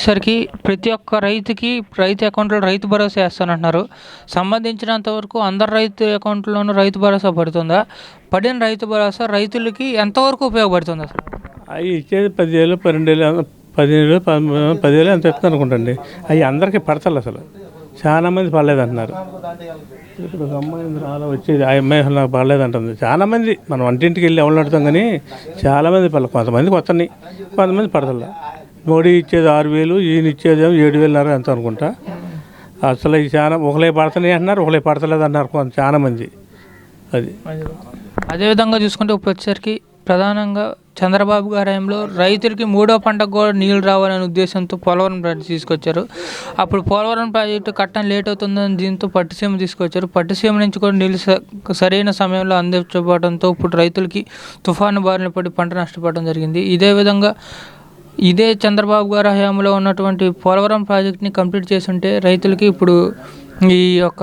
సరికి ప్రతి ఒక్క రైతుకి రైతు అకౌంట్లో రైతు భరోసా వేస్తానంటున్నారు. సంబంధించినంత వరకు అందరు రైతు అకౌంట్లోనూ రైతు భరోసా పడుతుందా? పడిన రైతు భరోసా రైతులకి ఎంతవరకు ఉపయోగపడుతుంది అసలు? అవి ఇచ్చేది 10,000 12,000 15,000 10,000 ఎంత ఇస్తుంది అనుకుంటండి. అవి అందరికీ పడతలు అసలు చాలా మంది పడలేదంటున్నారు. ఇప్పుడు ఒక అమ్మాయి అలా వచ్చేది ఆ అమ్మాయి అసలు నాకు పడలేదంటుంది. చాలామంది మనం వంటింటికి వెళ్ళి ఎవరు నడుతాం కానీ చాలామంది పడలేదు. కొంతమందికి వస్తున్నాయి, కొంతమంది పడతలే. మోడీ ఇచ్చేది 6,000, ఈయన ఇచ్చేది 7,500 ఎంత అనుకుంటా. అసలు ఈ చాలా ఒకలే పడుతున్నాయి అంటున్నారు, ఒకలే పడతలేదు అన్నారు చాలామంది. అది అదేవిధంగా చూసుకుంటే ఇప్పుడు వచ్చేసరికి ప్రధానంగా చంద్రబాబు గారి హయాంలో రైతులకి మూడో పంటకు కూడా నీళ్ళు రావాలనే ఉద్దేశంతో పోలవరం ప్రాజెక్టు తీసుకొచ్చారు. అప్పుడు పోలవరం ప్రాజెక్టు కట్టడం లేట్ అవుతుందని దీంతో పట్టిసీమ తీసుకొచ్చారు. పట్టిసీమ నుంచి కూడా నీళ్ళు సరైన సమయంలో అందించబడడంతో ఇప్పుడు రైతులకి తుఫాను బారిన పడి పంట నష్టపోవడం జరిగింది. ఇదే చంద్రబాబు గారి హయాంలో ఉన్నటువంటి పోలవరం ప్రాజెక్ట్ని కంప్లీట్ చేసి ఉంటే రైతులకి ఇప్పుడు ఈ యొక్క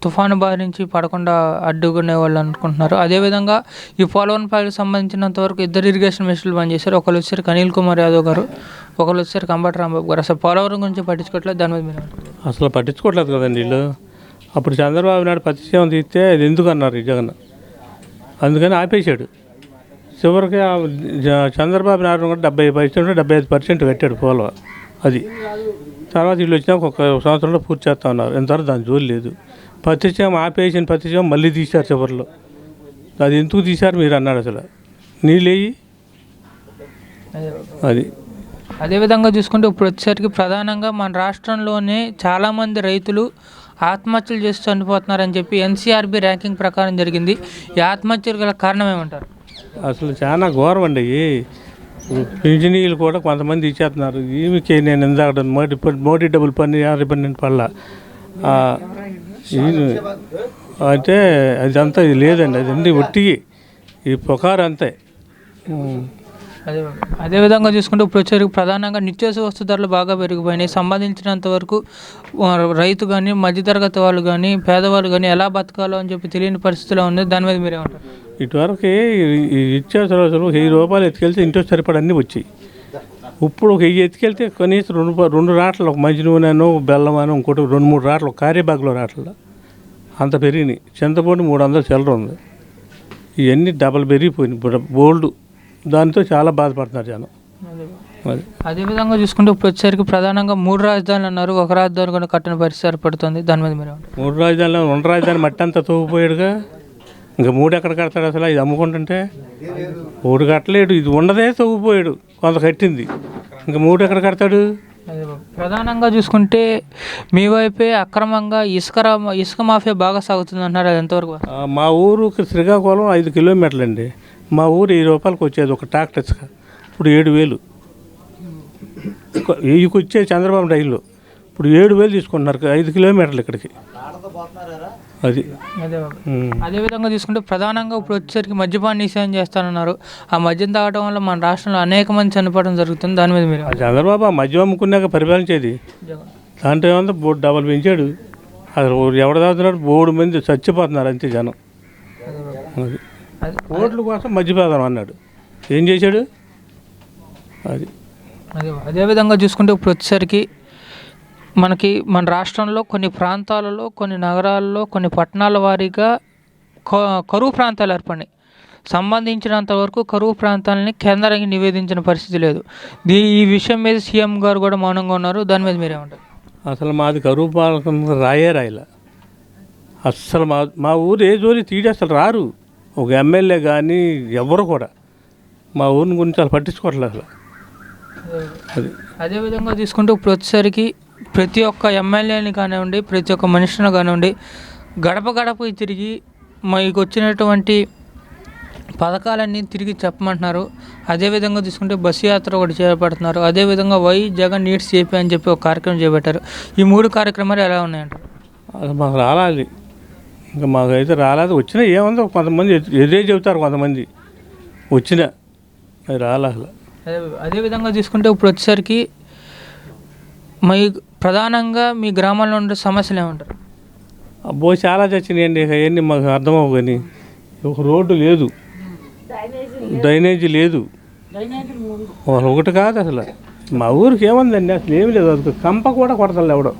తుఫాను బారి నుంచి పడకుండా అడ్డుకునే వాళ్ళు అనుకుంటున్నారు. అదేవిధంగా ఈ పోలవరం ప్రాజెక్ట్ సంబంధించినంత వరకు ఇద్దరు ఇరిగేషన్ మినిస్టర్లు పనిచేశారు. ఒకరు వచ్చారు అనిల్ కుమార్ యాదవ్ గారు, ఒకరు వచ్చారు కంబాటి రాంబాబు గారు. అసలు పోలవరం గురించి పట్టించుకోవట్లేదు, దాని మీద మీరు అసలు పట్టించుకోవట్లేదు కదండి వీళ్ళు. అప్పుడు చంద్రబాబు నాయుడు పట్టిసీమ తీస్తే అది ఎందుకు అన్నారు ఈ జగన్, అందుకని ఆపేశాడు. చివరికి చంద్రబాబు నాయుడు కూడా 70% 75% కట్టాడు పోలవరం. అది తర్వాత వీళ్ళు వచ్చినాక ఒక సంవత్సరంలో పూర్తి చేస్తా ఉన్నారు. ఎంతవరకు దాని జోలి లేదు. పట్టిసీమ ఆపేసిన పట్టిసీమ మళ్ళీ తీశారు చివరిలో. అది ఎందుకు తీశారు మీరు అన్నాడు. అసలు నీళ్ళేయి అది. అదేవిధంగా చూసుకుంటే ఇప్పుడు వచ్చేసరికి ప్రధానంగా మన రాష్ట్రంలోనే చాలామంది రైతులు ఆత్మహత్యలు చేసి చనిపోతున్నారని చెప్పి ఎన్సీఆర్బీ ర్యాంకింగ్ ప్రకారం జరిగింది. ఈ ఆత్మహత్యలు గల కారణం ఏమంటారు? అసలు చాలా ఘోరం అండి. పింఛనీలు కూడా కొంతమంది ఇచ్చేస్తున్నారు. ఈమెకి నేను ఇందాక మోడీ డబ్బులు పని 50 పన్నెండు పడలా అంటే అదంతా ఇది లేదండి. అది అన్నీ ఒట్టి ఈ పొకారు అంతే. అదేవిధంగా చూసుకుంటే ఇప్పుడు వచ్చేసరికి ప్రధానంగా నిత్యావసర వస్తు ధరలు బాగా పెరిగిపోయినాయి. సంబంధించినంత వరకు రైతు కానీ మధ్యతరగతి వాళ్ళు కానీ పేదవాళ్ళు కానీ ఎలా బతకాలో అని చెప్పి తెలియని పరిస్థితిలో ఉంది. దాని మీద మీరేమంటారు? ఇటువరకు ఇచ్చేసరి 1,000 రూపాయలు ఎత్తుకెళ్తే ఇంట్లో సరిపడా అన్నీ వచ్చాయి. ఇప్పుడు ఒక 1000 ఎత్తుకెళ్తే కనీసం రెండు రాట్లు, ఒక మంచి నూనెను బెల్లం అని ఇంకోటి 2-3 రాట్లు, ఒక కార్యబాగ్లో రాట్ల అంత పెరిగినాయి. చింతపండు 300 చిల్లర ఉంది. ఇవన్నీ డబల్ పెరిగిపోయినాయి ఇప్పుడు బోల్డ్. దాంతో చాలా బాధపడుతున్నారు జనం. అదేవిధంగా చూసుకుంటే ఇప్పుడు వచ్చేసరికి ప్రధానంగా 3 రాజధానులు అన్నారు. ఒక రాజధాని కూడా కట్టిన పరిస్థితి ఏర్పడుతుంది. దాని మీద మీరు 3 రాజధానులు 2 రాజధాని మట్టి అంతా తోగిపోయాడుగా. ఇంకా 3 ఎక్కడ కడతాడు అసలు? ఇది అమ్ముకుంటుంటే 3 కట్టలేడు. ఇది ఉండదే తోగిపోయాడు, కొంత కట్టింది. ఇంకా 3 ఎక్కడ కడతాడు? ప్రధానంగా చూసుకుంటే మీ వైపే అక్రమంగా ఇసుక మాఫియా బాగా సాగుతుంది అంటున్నారు. అది ఎంతవరకు? మా ఊరుకి శ్రీకాకుళం 5 కిలోమీటర్లు అండి. మా ఊరు 1000 రూపాయలకి వచ్చేది ఒక ట్రాక్టర్ ఇసుక. ఇప్పుడు 7,000. వెయ్యికి వచ్చే చంద్రబాబు టైంలో ఇప్పుడు 7,000 తీసుకుంటున్నారు 5 కిలోమీటర్లు ఇక్కడికి. అది అదేవిధంగా తీసుకుంటే ప్రధానంగా ఇప్పుడు వచ్చేసరికి మద్యపాన నిషేధం చేస్తానన్నారు. ఆ మద్యం తాగడం వల్ల మన రాష్ట్రంలో అనేక మంది చనిపోవడం జరుగుతుంది. దాని మీద మీరు? చంద్రబాబు ఆ మద్యం అమ్ముకున్నాక పరిపాలించేది. దాంట్లో ఏమంతా డబల్ పెంచాడు. అసలు ఎవడు తాగుతున్నాడు, 3 మంది చచ్చిపోతున్నారు అంతే జనం. అది ఓట్ల కోసం మద్యపానం అన్నాడు. ఏం చేశాడు? అది అదేవిధంగా చూసుకుంటే ఇప్పుడు వచ్చేసరికి మన రాష్ట్రంలో కొన్ని ప్రాంతాలలో, కొన్ని నగరాల్లో, కొన్ని పట్టణాల వారీగా కరువు ప్రాంతాలు ఏర్పడినాయి. సంబంధించినంత వరకు కరువు ప్రాంతాలని కేంద్రానికి నివేదించిన పరిస్థితి లేదు. ఈ విషయం మీద సీఎం గారు కూడా మౌనంగా ఉన్నారు. దాని మీద మీరేమంటారు? అసలు మాది కరువు పాలన రాయలా. అస్సలు మా ఊరు ఏ జోలి తీడి అసలు రారు. ఒక ఎమ్మెల్యే కానీ ఎవరు కూడా మా ఊరిని గురించి అసలు పట్టించుకోవట్లేదు అసలు. అది అదేవిధంగా తీసుకుంటే ఇప్పుడు వచ్చేసరికి ప్రతి ఒక్క ఎమ్మెల్యేని కానివ్వండి, ప్రతి ఒక్క మనిషిని కానివ్వండి, గడప గడపకి తిరిగి మీకు వచ్చినటువంటి పథకాలన్నీ తిరిగి చెప్పమంటున్నారు. అదేవిధంగా తీసుకుంటే బస్సు యాత్ర ఒకటి చేపడుతున్నారు. అదేవిధంగా జగన్ నీడ్స్ చెప్పి అని చెప్పి ఒక కార్యక్రమం చేపట్టారు. ఈ 3 కార్యక్రమాలు ఎలా ఉన్నాయంటారు? అది మాకు రాలేదు. ఇంకా మాకైతే రాలేదు. వచ్చినా ఏముందో కొంతమంది ఎదురే చెబుతారు, కొంతమంది వచ్చినా అది రాలేదు. అదేవిధంగా తీసుకుంటే ఇప్పుడు వచ్చేసరికి ప్రధానంగా మీ గ్రామంలో ఉండే సమస్యలు ఏమంటారు? అబ్బో చాలా చచ్చినాయండి. అవన్నీ మాకు అర్థమవు. కానీ ఒక రోడ్డు లేదు, డ్రైనేజీ లేదు, ఒకటి కాదు అసలు. మా ఊరికి ఏముందండి అసలు ఏమి లేదు, అది కంప కూడా కొడతలే ఎవడో.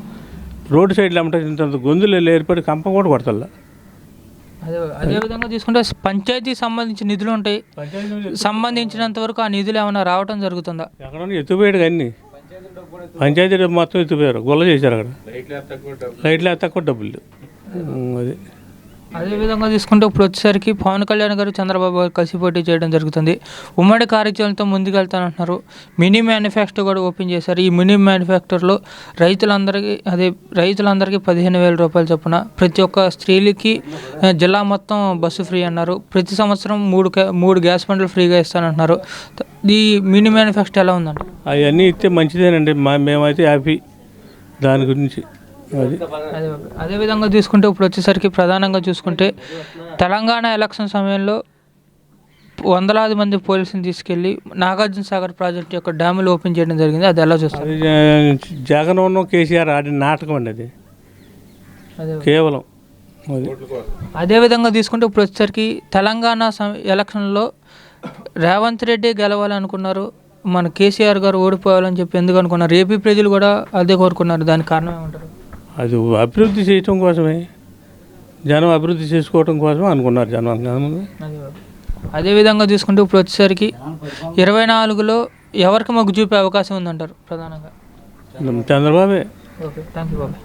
రోడ్డు సైడ్లో ఏమంటే ఇంత గొంతులు ఏర్పడి కంప కూడా కొడతలే. అదేవిధంగా తీసుకుంటే పంచాయతీకి సంబంధించిన నిధులు ఉంటాయి, సంబంధించినంత వరకు ఆ నిధులు ఏమైనా రావడం జరుగుతుందా? ఎక్కడ ఎత్తుపోయాడు అన్నీ, పంచాయతీ డబ్బు మొత్తం ఎత్తుపోయారు, గొల్ల చేశారు అక్కడ. లైట్లు తక్కువ డబ్బులు అది. అదేవిధంగా తీసుకుంటే ఇప్పుడు వచ్చేసరికి పవన్ కళ్యాణ్ గారు చంద్రబాబు గారు కలిసి పోటీ చేయడం జరుగుతుంది. ఉమ్మడి కార్యాచరణతో ముందుకెళ్తానంటున్నారు. మినీ మ్యానుఫ్యాక్చర్ కూడా ఓపెన్ చేశారు. ఈ మినీ మ్యానుఫ్యాక్చర్లో రైతులందరికీ 15,000 రూపాయలు చొప్పున, ప్రతి ఒక్క స్త్రీలకి జిల్లా మొత్తం బస్సు ఫ్రీ అన్నారు. ప్రతి సంవత్సరం 3 గ్యాస్ బండ్లు ఫ్రీగా ఇస్తానంటున్నారు. ఈ మినీ మ్యానుఫ్యాక్చర్ ఎలా ఉందండి? అవన్నీ ఇస్తే మంచిదేనండి, మేమైతే హ్యాపీ దాని గురించి. అది అదేవిధంగా తీసుకుంటే ఇప్పుడు వచ్చేసరికి ప్రధానంగా చూసుకుంటే తెలంగాణ ఎలక్షన్ సమయంలో వందలాది మంది పోలీసులు తీసుకెళ్ళి నాగార్జున సాగర్ ప్రాజెక్టు యొక్క డ్యాములు ఓపెన్ చేయడం జరిగింది. అది ఎలా చూస్తారు? జగన్ కేసీఆర్ ఆడిన నాటకం అండి అది, కేవలం అది. అదేవిధంగా తీసుకుంటే ఇప్పుడు వచ్చేసరికి తెలంగాణ ఎలక్షన్లో రేవంత్ రెడ్డి గెలవాలనుకున్నారు, మన కేసీఆర్ గారు ఓడిపోవాలని చెప్పి ఎందుకు అనుకున్నారు? ఏపీ ప్రజలు కూడా అదే కోరుకున్నారు. దానికి కారణం ఏమంటారు? అది అభివృద్ధి చేయటం కోసమే, జనం అభివృద్ధి చేసుకోవటం కోసమే అనుకున్నారు జనం. అదేవిధంగా తీసుకుంటే ఇప్పుడు వచ్చేసరికి 24లో ఎవరికి మొగ్గు చూపే అవకాశం ఉందంటారు ప్రధానంగా? చంద్రబాబే. ఓకే, థ్యాంక్ యూ బాబాయ్.